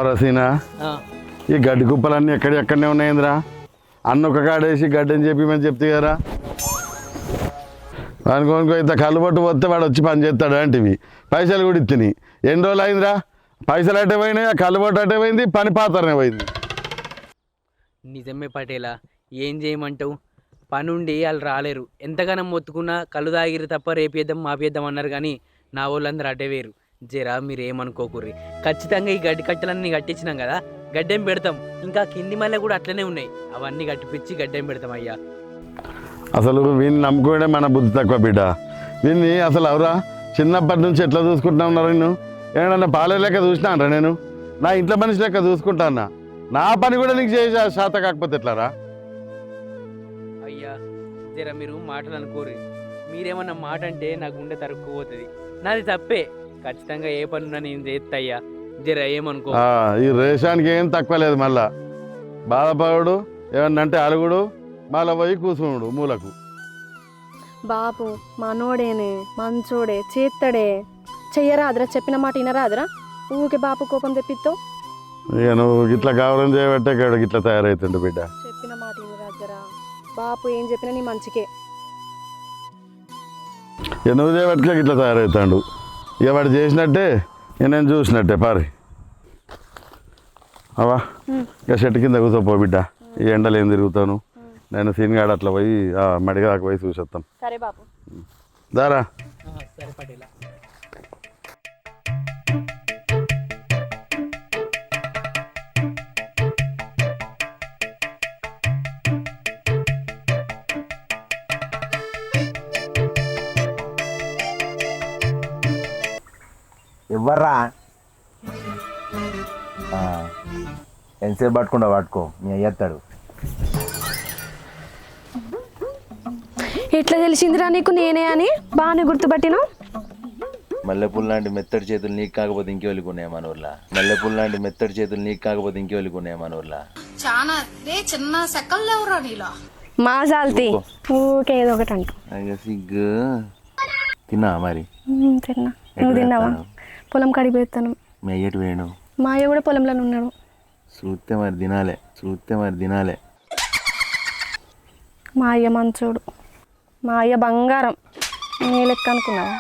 రసీనా ఈ గడ్డి కుప్పలన్నీ ఎక్కడెక్కడనే ఉన్నాయిందిరా. అన్న ఒక కాడేసి గడ్డి అని చెప్పి మేము చెప్తే కదా అనుకోనుకో ఇంత కళ్ళు పట్టు వస్తే వాడు వచ్చి పని చేస్తాడు అంటివి. పైసలు కూడా ఇచ్చినాయి. ఎన్ని రోజులు అయిందిరా? పైసలు అట్టే పోయినాయి, ఆ కళ్ళు పట్టు అట్టే పోయింది, పని పాతరనే పోయింది. నిజమే పటేలా, ఏం చేయమంటావు? పనుండి వాళ్ళు రాలేరు. ఎంతగానో మొత్తుకున్నా కళ్ళు తాగిరు తప్ప రేపేద్దాం మాపేద్దాం అన్నారు. కానీ నా వాళ్ళందరూ అడ్డే వేరు. జరా మీరేమనుకోకుర్రి, ఖచ్చితంగా ఈ గడ్డి కట్టలన్నీ కట్టించినాం కదా, గడ్డెం పెడతాం. ఇంకా కింది మళ్ళీ కూడా అట్లనే ఉన్నాయి, అవన్నీ కట్టిపించి గడ్డెం పెడతాం అయ్యా. అసలు వీన్ని నమ్ముకోవడే మన బుద్ధి తక్కువ బిడ్డ. వీన్ని అసలు ఎవరా చిన్నప్పటి నుంచి ఎట్లా చూసుకుంటా ఉన్నారు? నేను ఏమన్నా పాలే లెక్క చూసినానరా? నేను నా ఇంట్లో మనిషి లెక్క చూసుకుంటానా? నా పని కూడా నీకు చేసే శాత కాకపోతే ఎట్లారా? అయ్యా జర మీరు మాటలు అనుకోరు. మీరేమన్నా మాట అంటే నా గుండె తరుక్కుపోతుంది. నాది తప్పే, ఖచ్చితంగా ఏ పనున్నా నేను చేస్తా అయ్యా. జర ఏమనుకో. ఈ రేషానికి ఏం తక్కువ లేదు. మళ్ళా బాధపడు ఏమన్నంటే అలుగుడు, మళ్ళీ పోయి కూర్చున్నాడు మూలకు. బాపు మనోడేనే, మంచోడే, చేత్తడే. చెయ్యరాదురా, చెప్పిన మాట వినరాదురా. ఊకే బాపు కోపం తెప్పిస్తావు. ఇక నువ్వు ఇట్లా గౌరవం చేయబట్టే ఇట్లా తయారవుతుండు బిడ్డ. చెప్పిన మాట వినరాదురా. బాపు ఏం చెప్పినా నీ మంచికే. ఇక నువ్వు చేయబట్టుకే ఇట్లా తయారవుతాడు. ఇక వాడు చేసినట్టే నేను చూసినట్టే పారి. అవా ఇక చెట్టు కింద కూర్చోపో బిడ్డ. ఈ ఎండలు ఏం తిరుగుతాను నేను సీన్గాడు అట్లా పోయి మడిగా దాకా పోయి చూసేస్తాం. సరే బాపు దారా. సరే పటేలా. ఎవర్రా? ఎంతసేపు పట్టుకో, మీ అయ్యేస్తాడు. ఎట్లా తెలిసిందిరా నీకు నేనే అని? బాగానే గుర్తుపట్టినావు. మల్లెపూలు లాంటి మెత్తడి చేతులు నీకు కాకపోతే ఇంకెవరికి మన ఊర్లా? మల్లెపూలు లాంటి మెత్తడి చేతులు నీకు కాకపోతే ఇంకెవరికి మన ఊర్లా? చాలా చిన్న సెకల్ లేవురా నీలా. మా సాల్తి ఊకే ఏదో ఒకటి అంటూ. సిగ్గు. తిన్నా మరి? తిన్నా. నువ్వు తిన్నావా? పొలం కాడికి పోతాను. మీ అయ్యటి వేణు? మా అయ్య కూడా పొలంలోనే ఉన్నాడు. చూస్తే మరి తినాలే. మా అయ్య మంచోడు, మా అయ్య బంగారం. నీ లెక్క అనుకున్నావా?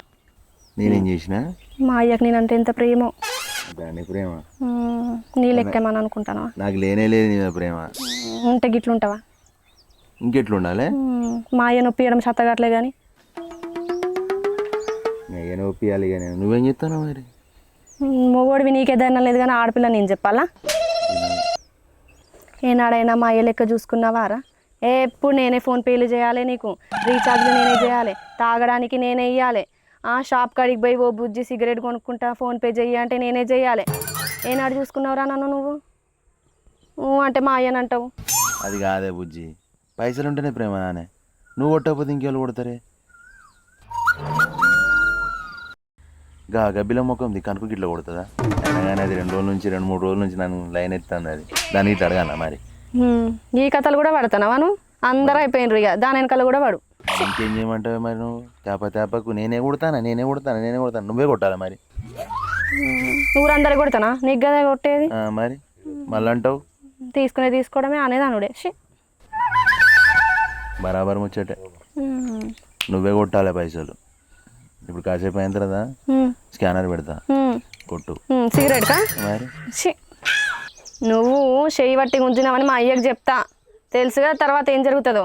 నేనేం చేసినా? మా అయ్యకి నేనంటే ఎంత ప్రేమో. దాని ప్రేమ నీ లెక్కేమని అనుకుంటానా? నాకు లేనే లేదు నీ ప్రేమ. ఉంటే గిట్లుంటావా? ఇంకెట్లుండాలి? మా అయ్య నొప్పియడం సత్తగట్లే కానీ. మీ అయ్య నొప్పియాలి కానీ నువ్వేం చెప్తావు మరి? మొగోడివి నీకే ధైర్యం లేదు కానీ ఆడపిల్ల నేను చెప్పాలా? ఏనాడైనా మా అయ్య లెక్క చూసుకున్నావారా? ఎప్పుడు నేనే ఫోన్పేలు చేయాలి, నీకు రీఛార్జ్లు నేనే చేయాలి, తాగడానికి నేనే ఇవ్వాలి. షాప్ కాడికి పోయి ఓ బుజ్జి సిగరెట్ కొనుక్కుంటా ఫోన్పే చెయ్యి అంటే నేనే చెయ్యాలి. ఏనాడు చూసుకున్నావురా నన్ను నువ్వు? అంటే మా అయ్యనంటావు. అది కాదే బుజ్జి, పైసలు ఉంటేనే ప్రేమ నానే. నువ్వు కొట్టకపోతే ఇంకెళ్ళు కొడతారే? గబ్బిల ముఖం కనుక గిట్ల కొడుతుందా? కానీ అది 2-3 రోజుల నుంచి నన్ను లైన్ ఎత్తుంది. అది దాన్ని ఇట్లా అడగాల మరి? ఈ కథలు కూడా పడతానవా నువ్వు? అందరూ అయిపోయినరు ఇక, దాని వెనకాల కూడా పడు. ఇంకేం చేయమంటావు మరి? నువ్వు తేపకు నేనే కొడతాను. నువ్వే కొట్టాలి మరి. ఊరందరూ కొడతానా? నీకు కదా కొట్టేది. మరి మళ్ళీ అంటావు తీసుకోవడమే అనేది అనుడే. బరాబర్ ముచ్చటే. నువ్వే కొట్టాలి పైసలు. ఇప్పుడు కాసేపు అయిన తర్వాత స్కానర్ పెడతా, కొట్టు. సిగరెట్ కా? మరి నువ్వు చెయ్యి పట్టి గుంజినావని మా అయ్యకి చెప్తా, తెలుసుగా తర్వాత ఏం జరుగుతుందో.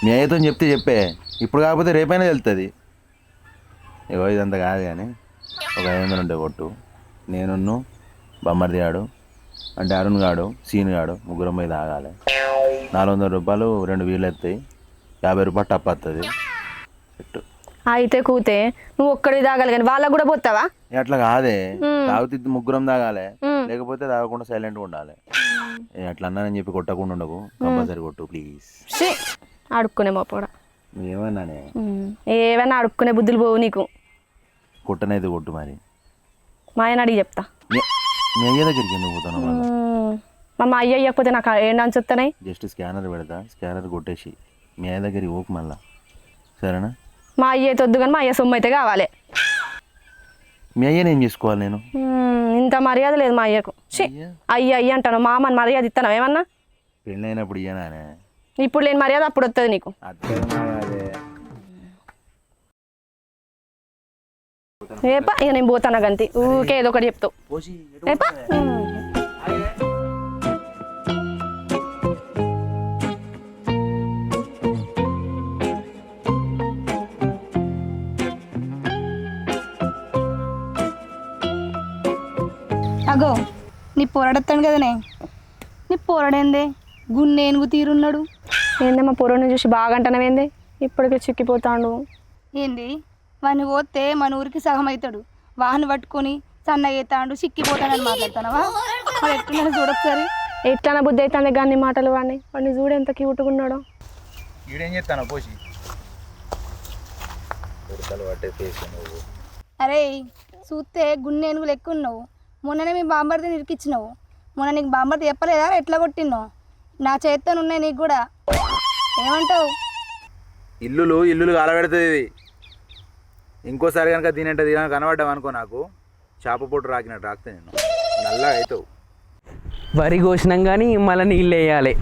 మీ అయ్యతో చెప్పే, ఇప్పుడు కాకపోతే రేపైనా వెళ్తుంది. ఇగో ఇదంతా కాదు కానీ ఒక 500 ఉంటే కొట్టు. నేను బొమ్మర్ది గాడు అంటే అరుణ్ గాడు, సీన్ గాడు ముగ్గురం మీద ఆగాలి. 400 రూపాయలు 2 వీళ్ళు ఎత్తాయి, 50 రూపాయలు టప్ వస్తుంది. అయితే కూతే నువ్వు ఒక్కడి తాగాలి కానీ వాళ్ళకు కూడా పోతావా? అట్లా కాదే, తాగుతీ ముగ్గురం తాగాలి, లేకపోతే తాగకుండా సైలెంట్గా ఉండాలి. అట్లా అన్నానని చెప్పి కొట్టకుండా ఉండకు, కంపల్సరీ కొట్టు ప్లీజ్. అడుక్కునే మోపోడా. ఏమన్నానే? ఏవైనా అడుక్కునే బుద్ధులు పోవు నీకు. కొట్టనైతే కొట్టు మరి. మా ఆయన అడిగి చెప్తా. మీ అయ్య దగ్గరికి ఎందుకు పోతాను? మా అయ్య అయ్యకపోతే నాకు ఏంటని చెప్తానే. జస్ట్ స్కానర్ పెడతా, స్కానర్ కొట్టేసి మీ అయ్య దగ్గరికి పోకు మళ్ళా, సరేనా? మా అయ్య అయితే వద్దు కానీ మా అయ్య సొమ్ము అయితే కావాలి. మీ అయ్యని ఏం చేసుకోవాలి నేను? ఇంత మర్యాద లేదు మా అయ్యకు ఛీ, అయ్య అయ్య అంటాను మామని మర్యాద ఇస్తాను ఏమన్నా పెళ్ళి అయినప్పుడు ఇయ్యనానే ఇప్పుడు లేని మర్యాద అప్పుడు వస్తుంది నీకు అదే ఏపా ఇక నేను పోతాను గంతి ఊకే ఏదో ఒకటి చెప్తావు పోసి ఏపా అగో నీ పోరాడతాను కదనే నీ పోరాడేందే గున్నేనుగు తీరున్నాడు ఏందమ్మా పొరని చూసి బాగా అంటున్నావేంది ఇప్పటికే చిక్కిపోతాడు ఏంది వాడిని పోతే మన ఊరికి సగం అవుతాడు వాహనం పట్టుకొని సన్నగా అవుతాడు చిక్కిపోతాడని మాట్లాడుతున్నావా వాడు ఎట్లున్నాడు చూడొకసారి ఎట్లా బుద్ధి అవుతుంది కానీ మాటలు వాడిని చూడు ఎంత క్యూట్గా ఉన్నాడో ఈడేం చేస్తాను పోసి ఉడతలు పట్టే పేసి నువ్వు అరే చూస్తే గున్నేనుగులు ఎక్కువ ఉన్నావు మొన్ననే మీ బాంబర్ది ఇరికిచ్చినావు మొన్న నీకు బాంబర్ది చెప్పలేదా ఎట్లా కొట్టినావు నా చేత్తో ఉన్నాయి నీకు కూడా ఏమంటావు ఇల్లులు కాలబెడుతుంది ఇది ఇంకోసారి కనుక తినేంటది కనబడ్డావు అనుకో నాకు చేప పొట్టు రాకినట్టు రాకితే నేను నల్లగా అవుతావు వరి కోసినాం కానీ మళ్ళీ నీళ్ళు వేయాలి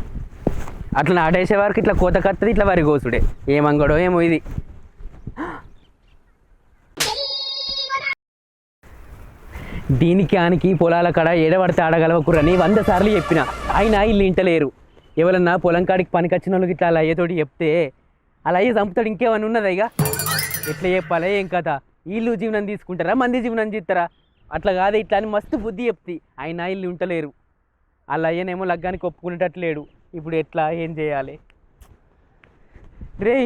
అట్లా నాటేసే వరకు ఇట్లా కోత కత్తది ఇట్లా వరి కోసుడే ఏమంగడో ఏమో ఇది దీనికి ఆనికి పొలాల కాడ ఏడబడితే ఆడగలవకురని 100 సార్లు చెప్పిన అయినా వీళ్ళు ఇంటలేరు ఎవరన్నా పొలం కాడికి పనికొచ్చిన వాళ్ళకి ఇట్లా అలా అయ్యేతోటి చెప్తే అలా అయ్యే చంపుతాడు ఇంకేమన్నా ఉన్నదా ఇక ఎట్లా చెప్పాలా ఏం కథ వీళ్ళు జీవనం తీసుకుంటారా మంది జీవనం తీస్తారా అట్లా కాదే ఇట్లా అని మస్తు బుద్ధి చెప్తి అయినా వీళ్ళు ఉంటలేరు అలా అయ్యనేమో లగ్గానికి ఒప్పుకునేటట్లేడు ఇప్పుడు ఎట్లా ఏం చేయాలి రే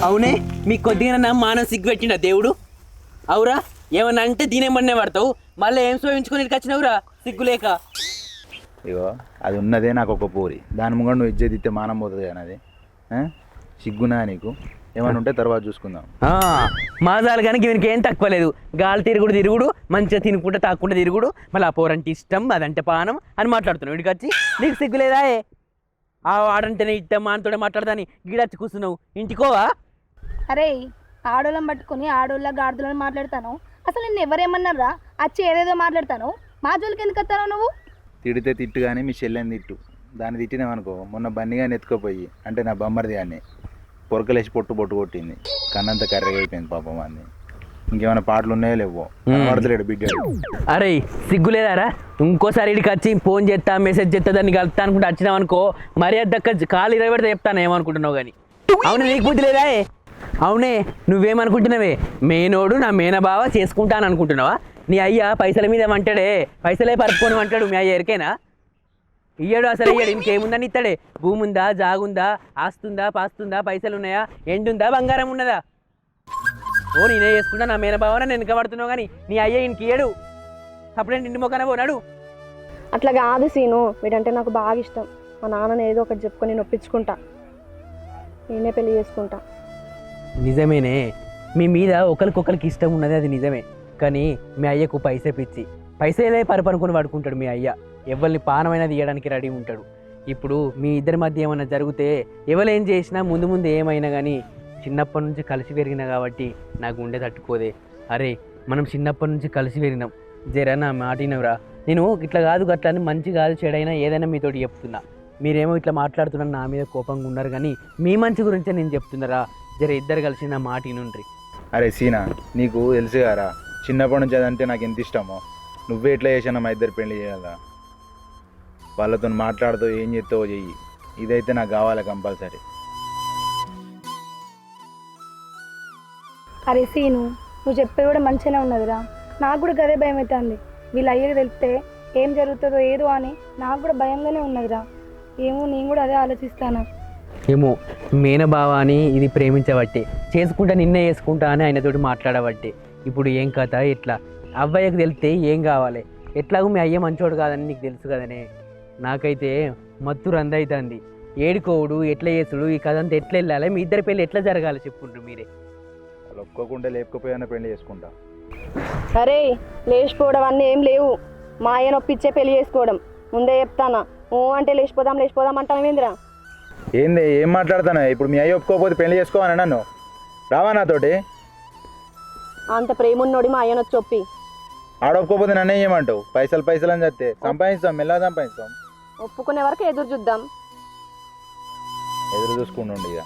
అవునే మీకు కొద్దిగా నా మానవ సిగ్గు పెట్టిండ దేవుడు అవురా ఏమన్నా అంటే దీనేమన్నే పడతావు మళ్ళీ ఏం సోయించుకొని వచ్చినావురా సిగ్గు లేక ఇగో అది ఉన్నదే నాకు ఒక పూరి దాని ముంగడు నువ్వు ఇజ్జత్ ఇస్తే మానం పోతుంది కానీ అది సిగ్గునా నీకు ఏమైనా ఉంటే తర్వాత చూసుకుందాం మాజాలు కానీ వీనికి ఏం తక్కువ లేదు గాలి తిరుగుడు మంచిగా తినుకుంటా తాక్కుంటా తిరుగుడు మళ్ళీ ఆ పోరంటే ఇష్టం అదంటే పానం అని మాట్లాడుతున్నావు వీడికి వచ్చి నీకు సిగ్గు లేదా ఆ వాడంటేనే ఇష్టం మానతోనే మాట్లాడదాని గీడచ్చి కూర్చున్నావు ఇంటికోవా అరే ఆడోళ్ళని పట్టుకొని ఆడోళ్ళ గాడిదలను మాట్లాడతాను అసలు నిన్ను ఎవరేమన్నారా వచ్చి ఏదేదో మాట్లాడతాను మా జోలికి ఎందుకు వస్తాను నువ్వు తిడితే తిట్టు కానీ మీ చెల్లెని తిట్టు దాన్ని తిట్టినామనుకో మొన్న బన్నిగాని ఎత్తుకోపోయి అంటే నా బొమ్మరిది అని పొరకలేసి పొట్టు కొట్టింది కన్నంత కర్రెగా అయిపోయింది పాపం అని ఇంకేమైనా పాటలు ఉన్నాయో లేవో పడతలేడు బిడ్డాడు అరే సిగ్గులేదారా ఇంకోసారి ఇడికి వచ్చి ఫోన్ చేస్తా మెసేజ్ చేస్తా దాన్ని కలుపుతా అనుకుంటే వచ్చినావు అనుకో మర్యాద దక్క కాలు 20 పెడితే చెప్తాను ఏమనుకుంటున్నావు కానీ అవును నీకు బుద్ధి లేదా అవునే నువ్వేమనుకుంటున్నావే మేనోడు నా మేనబావ చేసుకుంటాను అనుకుంటున్నావా నీ అయ్య పైసల మీద అంటాడే పైసలే పరుపుకొని అంటాడు మీ అయ్య ఎరికైనా ఇయ్యాడు అసలు ఇయ్యాడు ఇంకేముందని ఇస్తాడే భూమి ఉందా జాగుందా ఆస్తుందా పాస్తుందా పైసలు ఉన్నాయా ఎండుందా బంగారం ఉన్నదా ఓ నేనే చేసుకుంటా నా మేనబావన నేను వెనకబడుతున్నావు కానీ నీ అయ్య ఇంక ఇయ్యడు అప్పుడే ఇంటి మొక్కన పోనాడు అట్లా కాదు సీను వీడంటే నాకు బాగా ఇష్టం మా నాన్నని ఏదో ఒకటి చెప్పుకొని నేను ఒప్పించుకుంటా నేనే పెళ్లి చేసుకుంటా నిజమేనే మీ మీద ఒకరికొకరికి ఇష్టం ఉన్నది అది నిజమే కానీ మీ అయ్యకు పైసే పిచ్చి పైసలే పరుపనుకొని పడుకుంటాడు మీ అయ్య ఎవరిని పానమైనది ఇవ్వడానికి రెడీ ఉంటాడు ఇప్పుడు మీ ఇద్దరి మధ్య ఏమైనా జరిగితే ఎవరేం చేసినా ముందు ఏమైనా కానీ చిన్నప్పటి నుంచి కలిసి పెరిగినా కాబట్టి నా గుండె తట్టుకోదే అరే మనం చిన్నప్పటి నుంచి కలిసి పెరిగినాం జరా నా మాటినవరా నేను ఇట్లా కాదు అట్లా అని మంచి కాదు చెడైనా ఏదైనా మీతోటి చెప్తున్నా మీరేమో ఇట్లా మాట్లాడుతున్నారు నా మీద కోపంగా ఉన్నారు కానీ మీ మంచి గురించే నేను చెప్తున్నారా జర ఇద్దరు కలిసి నా మాట వినుండ్రి అరే సీనా నీకు తెలుసు కారా చిన్నప్పటి నుంచి అదంటే నాకు ఎంత ఇష్టమో నువ్వే ఎట్లా చేసానా మా ఇద్దరు పెళ్లి చేయాలా వాళ్ళతో మాట్లాడుతూ ఏం చేస్తావో చెయ్యి ఇదైతే నాకు కావాలి కంపల్సరీ అరే సీను నువ్వు చెప్పేది కూడా మంచిగానే ఉన్నదిరా నాకు కూడా గదే భయం అవుతుంది వీళ్ళు అయ్యేది తెలిస్తే ఏం జరుగుతుందో ఏదో అని నాకు కూడా భయంగానే ఉన్నదిరా ఏమో నేను కూడా అదే ఆలోచిస్తాను ఏమో మేనబావ అని ఇది ప్రేమించబట్టే చేసుకుంటా నిన్నే చేసుకుంటా అని ఆయనతోటి మాట్లాడబట్టే ఇప్పుడు ఏం కథ ఎట్లా అబ్బాయికి తెలిస్తే ఏం కావాలి ఎట్లాగో మీ అయ్య మంచోడు కాదని నీకు తెలుసు కదనే నాకైతే మత్తు రందవుతుంది ఏడుకోవుడు ఎట్లా చేసుడు ఈ కథ అంతా ఎట్లా వెళ్ళాలి మీ ఇద్దరి పెళ్ళి ఎట్లా జరగాలి చెప్పుకుంటారు మీరే వాళ్ళు ఒప్పుకోకుండా లేకపోయినా పెళ్లి చేసుకుంటా అరే లేచిపోవడం అన్నీ ఏం లేవు మా ఆయన ఒప్పించే పెళ్లి చేసుకోవడం ముందే చెప్తానా ఓ అంటే లేచిపోదాం అంటాం ఏందిరా ఏంది ఏం మాట్లాడుతాను? ఇప్పుడు మీ అయ్య ఒప్పుకోకపోతే పెళ్లి చేసుకోవాలని నన్ను రావా నాతోటి? అంత ప్రేమ ఉన్నోడి మా అయ్యను వచ్చి చెప్పి ఆడొప్పుకోకపోతే నన్ను ఏం చేయమంటావు? పైసలు పైసలు అని చెప్తే సంపాదిస్తాం, మెల్లగా సంపాదిస్తాం. ఒప్పుకునే వరకు ఎదురు చూద్దాం. ఎదురు చూసుకుంటుండి ఇక.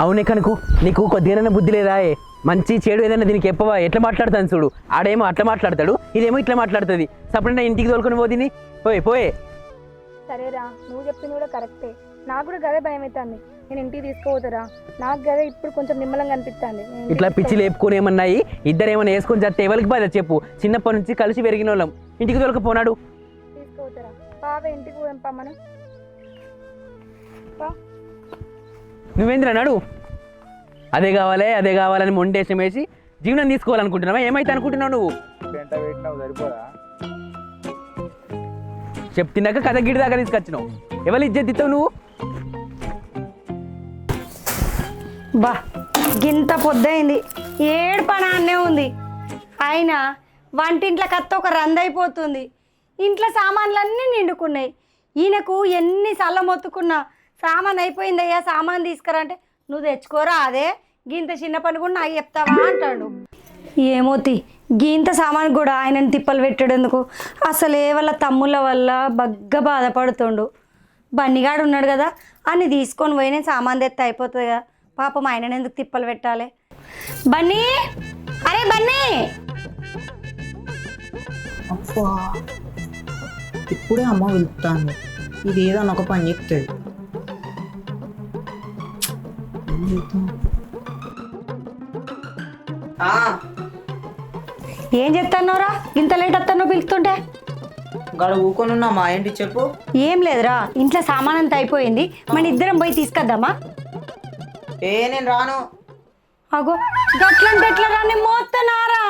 అవునే కనుక నీకు కొద్దిగానే బుద్ధి లేదా? మంచి చెడు ఏదైనా దీనికి చెప్పవా? ఎట్లా మాట్లాడతాను చూడు. ఆడేమో అట్లా మాట్లాడతాడు, ఇదేమో ఇట్లా మాట్లాడుతుంది. సపరేట్ ఇంటికి తోలుకొని పోతుంది. పోయే సరేరా, నువ్వు చెప్పింది కూడా కరెక్టే. నాకు కూడా గదే భయం అవుతుంది. నేను ఇంటికి తీసుకోపోతారా? నాకు గదే ఇప్పుడు కొంచెం నిమ్మలంగా అనిపిస్తుంది. ఇట్లా పిచ్చి లేపుకొని ఏమన్నాయి, ఇద్దరు ఏమన్నా వేసుకొని చస్తే ఎవరికి బాధ చెప్పు. చిన్నప్పటి నుంచి కలిసి పెరిగిన వాళ్ళం, ఇంటికి తోలుకపోనాడు. తీసుకోపోతారా? బాగా ఇంటికి పంపమ్మను. నువ్వేంద్ర నాడు అదే కావాలని మొండేశం వేసి జీవనం తీసుకోవాలనుకుంటున్నావా? ఏమైతే అనుకుంటున్నావు నువ్వు? పెంట పెట్టినావు సరిపోదా? చెప్తున్నాక కథ గిడి దాకా తీసుకొచ్చినావు. ఎవరు ఇచ్చేదిస్తావు నువ్వు? బా గింత పొద్దయింది, ఏడు పని అన్నే ఉంది. అయినా వంటింట్లో కత్త ఒక రందైపోతుంది. ఇంట్లో సామాన్లన్నీ నిండుకున్నాయి. ఈయనకు ఎన్నిసార్లు మొత్తుకున్నా సామాన్ అయిపోయిందయ్యా, సామాన్ తీసుకురా అంటే నువ్వు తెచ్చుకోరా, అదే గింత చిన్న పని కూడా నాకు చెప్తావా అంటాడు. ఏమోతి గింత సామాన్ కూడా ఆయనని తిప్పలు పెట్టేందుకు అసలే వాళ్ళ తమ్ముళ్ళ వల్ల బగ్గ బాధపడుతుండు. బన్నిగాడు ఉన్నాడు కదా, అన్ని తీసుకొని పోయి నేను సామాన్ తెస్తే అయిపోతుంది కదా. పాపం ఆయనని ఎందుకు తిప్పలు పెట్టాలి? బన్నీ, అరే బన్నీ. అబ్బా ఇప్పుడే అమ్మ వెళ్తాను. ఇది ఏదన్నా ఒక పని చెప్తుంది. ఏం చెప్తాన్నావురా? ఇంత లేట్ వస్తానో పిలుస్తుంటే? గడ ఊకొనున్నా మా ఏంటి చెప్పు. ఏం లేదురా, ఇంట్లో సామాన్ అంతా అయిపోయింది, మన ఇద్దరం పోయి తీసుకొద్దామా? నేను రాను. అగో గట్లంటే ఎట్లా రా, నేను మోస్తున్నారా?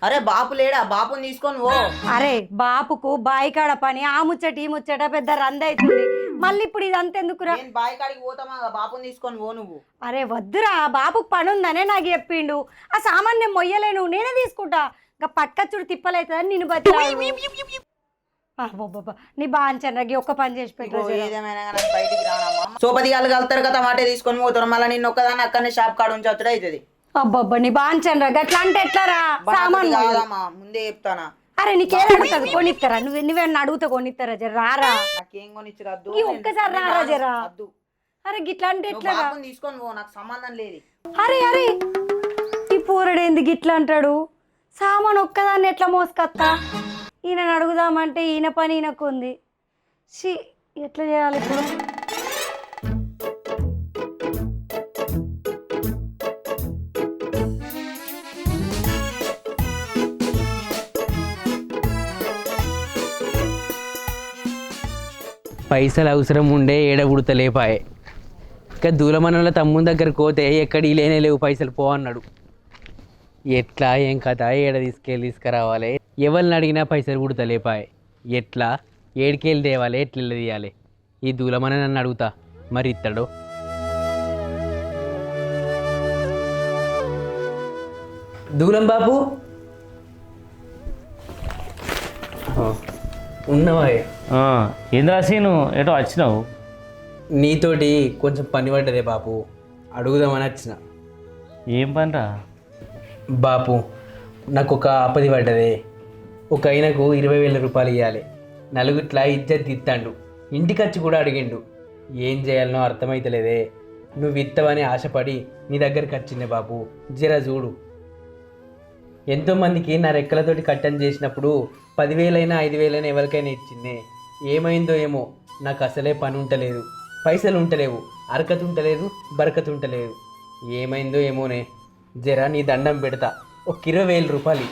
అరే బాపు లేడా? బాపుని తీసుకొని ఓ. అరే బాపుకు బాయికాడ పని, ఆ ముచ్చట ఈ ముచ్చట పెద్ద రంద అవుతుంది. మళ్ళీ ఇప్పుడు ఇదంతా ఎందుకురా? నేను బాయి కాడికి పోతామా, బాపుని తీసుకొని ఓ నువ్వు. అరే వద్దురా, బాపుకు పని ఉందనే నాకు చెప్పిండు. ఆ సామాన్ నేను మొయ్యలేను, నేనే తీసుకుంటా. ఇంకా పట్టుకచ్చుడు తిప్పలవుతుందని నేను బతికి నీ బాంచనకి ఒక్క పని చేసి పెట్టు. ఏదేమైనా కానీ బయటికి రానమ్మా. సోపతి గారు కలుతారు కదా, మాటే తీసుకొని పోతారు. మళ్ళీ నిన్న ఒక్కదాన్ని అక్కడనే షాప్ కాడ ఉంచి వచ్చుడు అవుతుంది. అబ్బబ్బా నీ బాంచనరా, గట్లా అంటే ఎట్లారా? సామాన్ కాదమ్మా, ముందే చెప్తానా. అరే నీకేం అడుగుతుంది? కొనిస్తారా? నువ్వేమన్నా అడుగుతా కొనిస్తారా? జర రారా, నాకేం కొనిచ్చిరద్దు. ఈ ఒక్కసారి రారా జరా. అరే గిట్లా అంటే ఎట్లా? తీసుకొని పో, నాకు సంబంధం లేదు. అరే అరే ఈ పూరడేంది గిట్లా అంటాడు? సామాన్ ఒక్కదాన్ని ఎట్లా మోసుకొస్తా? ఈయనని అడుగుదామంటే ఈయన పని ఈయనకు ఉంది. షీ ఎట్లా చేయాలి ఇప్పుడు? పైసలు అవసరం ఉండే ఏడబుడతలేపాయే. ఇంకా దూలమనంలో తమ్ముని దగ్గరికి పోతే ఎక్కడి లేనే లేవు పైసలు పో అన్నాడు. ఎట్లా ఏం కథ, ఏడ తీసుకురావాలి? ఎవరిని అడిగినా పైసలు పుడతలేపాయే. ఎట్లా ఏడికెళ్ళి తేవాలి, ఎట్లా తీయాలి? ఈ దూలమన నన్ను అడుగుతా, మరి ఇస్తాడు? దూలం బాబు ఉన్నవా? ఏంద్రా సీను, ఏటో వచ్చినావు? నీతోటి కొంచెం పని పడ్డదే బాపు, అడుగుదామని వచ్చిన. ఏం పనిరా? బాపు నాకు ఒక ఆపది పడ్డదే. ఒక ఆయనకు 20,000 రూపాయలు ఇవ్వాలి. నలుగుట్లా ఇజ్జత్ ఇస్తాడు, ఇంటికి వచ్చి కూడా అడిగిండు. ఏం చేయాలనో అర్థమైతలేదే. నువ్వు ఇత్తవని ఆశపడి నీ దగ్గరికి వచ్చిందే బాపు, జర చూడు. ఎంతోమందికి నా రెక్కలతోటి కట్టని చేసినప్పుడు 10,000 5,000 ఎవరికైనా ఇచ్చిందే. ఏమైందో ఏమో, నాకు అసలే పని ఉంటలేదు, పైసలు ఉంటలేవు, అరకత ఉంటలేదు, బరకత ఉంటలేదు. ఏమైందో ఏమోనే, జర నీ దండం పెడతా, ఒక 20,000 రూపాయలు.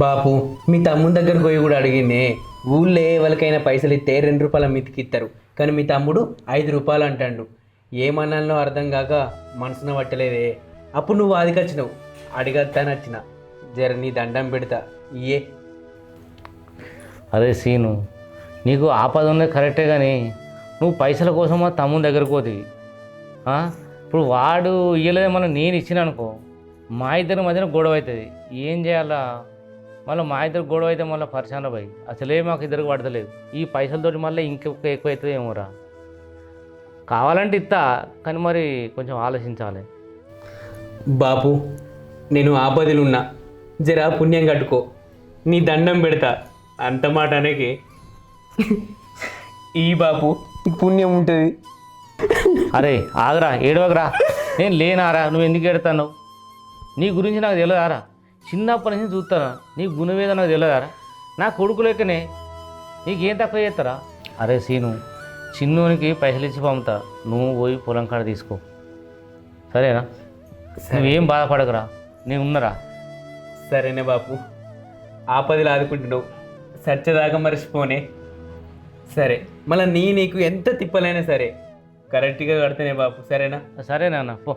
బాపు మీ తమ్ముని దగ్గరకు పోయి కూడా అడిగిందే. ఊళ్ళో ఎవరికైనా పైసలు ఇస్తే 2 రూపాయల మితికిస్తారు, కానీ మీ తమ్ముడు 5 రూపాయలు అంటాడు. ఏమన్నాలో అర్థం కాక మనసున పట్టలేదే. అప్పుడు నువ్వు ఆదికొచ్చినావు, అడిగత్తాను వచ్చిన. జర నీ దండం పెడతా ఇయే. అరే సీను, నీకు ఆపద ఉన్నది కరెక్టే, కానీ నువ్వు పైసల కోసం మా తమ్ముని దగ్గరకు పోతుంది. ఇప్పుడు వాడు ఇయ్యలేదే, మనం నేను ఇచ్చిన అనుకో, మా ఇద్దరి మధ్యన గొడవ అవుతుంది. ఏం చేయాలా? మళ్ళీ మా ఇద్దరు గొడవ అయితే మళ్ళీ పరిశాన పోయి అసలే మాకు ఇద్దరికి పడతలేదు. ఈ పైసలతోటి మళ్ళీ ఇంకొక ఎక్కువ అవుతుంది ఏమోరా. కావాలంటే ఇస్తా, కానీ మరి కొంచెం ఆలోచించాలి. బాపు నేను ఆపదలున్నా, జరా పుణ్యం కట్టుకో, నీ దండం పెడతా. అంత మాట అనేకి ఈ బాపు పుణ్యం ఉంటుంది. అరే ఆగరా, ఏడవగరా, నేను లేనారా, నువ్వు ఎందుకు ఎడతావు? నీ గురించి నాకు తెలియదారా? చిన్నప్పటి నుంచి చూస్తానా, నీ గుణవేదో నాకు తెలియదారా? నా కొడుకు లెక్కనే నీకేం తక్కువ చేస్తారా? అరే సీను, చిన్నోనికి పైసలు ఇచ్చి పంపుతా, నువ్వు పోయి పొలం కాడ తీసుకో, సరేనా? నువ్వేం బాధపడకరా, నేను ఉన్నరా. సరేనే బాపు, ఆపదలు ఆదుకుంటున్నావు, సత్యదాకా మర్చిపోనే. సరే, మళ్ళీ నీకు ఎంత తిప్పలైనా సరే కరెక్ట్గా కడితేనే బాపు, సరేనా? సరేనా అన్న, పో.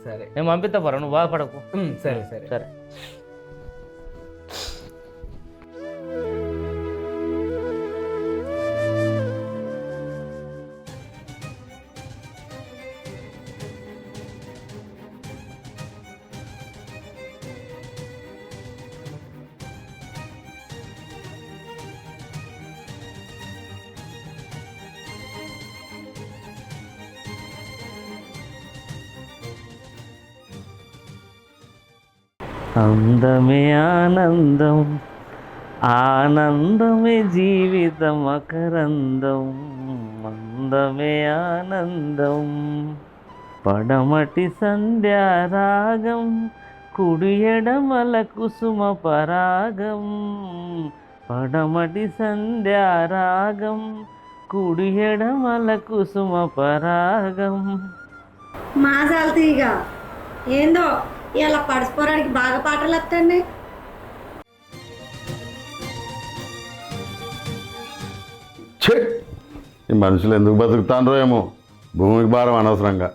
సరే, నేను పంపిస్తా పరా, నువ్వు బాధపడకు. సరే సరే సరే. అందమే ఆనందం, ఆనందమే జీవితం మకరందం, అందమే ఆనందం. పడమటి సంధ్యారాగం, కుడి ఎడమల కుసుమ పరాగం. పడమటి సంధ్యారాగం, కుడి ఎడమల కుసుమ పరాగం. మాసాల్తీగా ఏందో ఇలా పడిసిపోవడానికి బాగా పాటలు వస్తాయి. ఛే, ఈ మనుషులు ఎందుకు బతుకుతాండ్రో ఏమో, భూమికి భారం అనవసరంగా.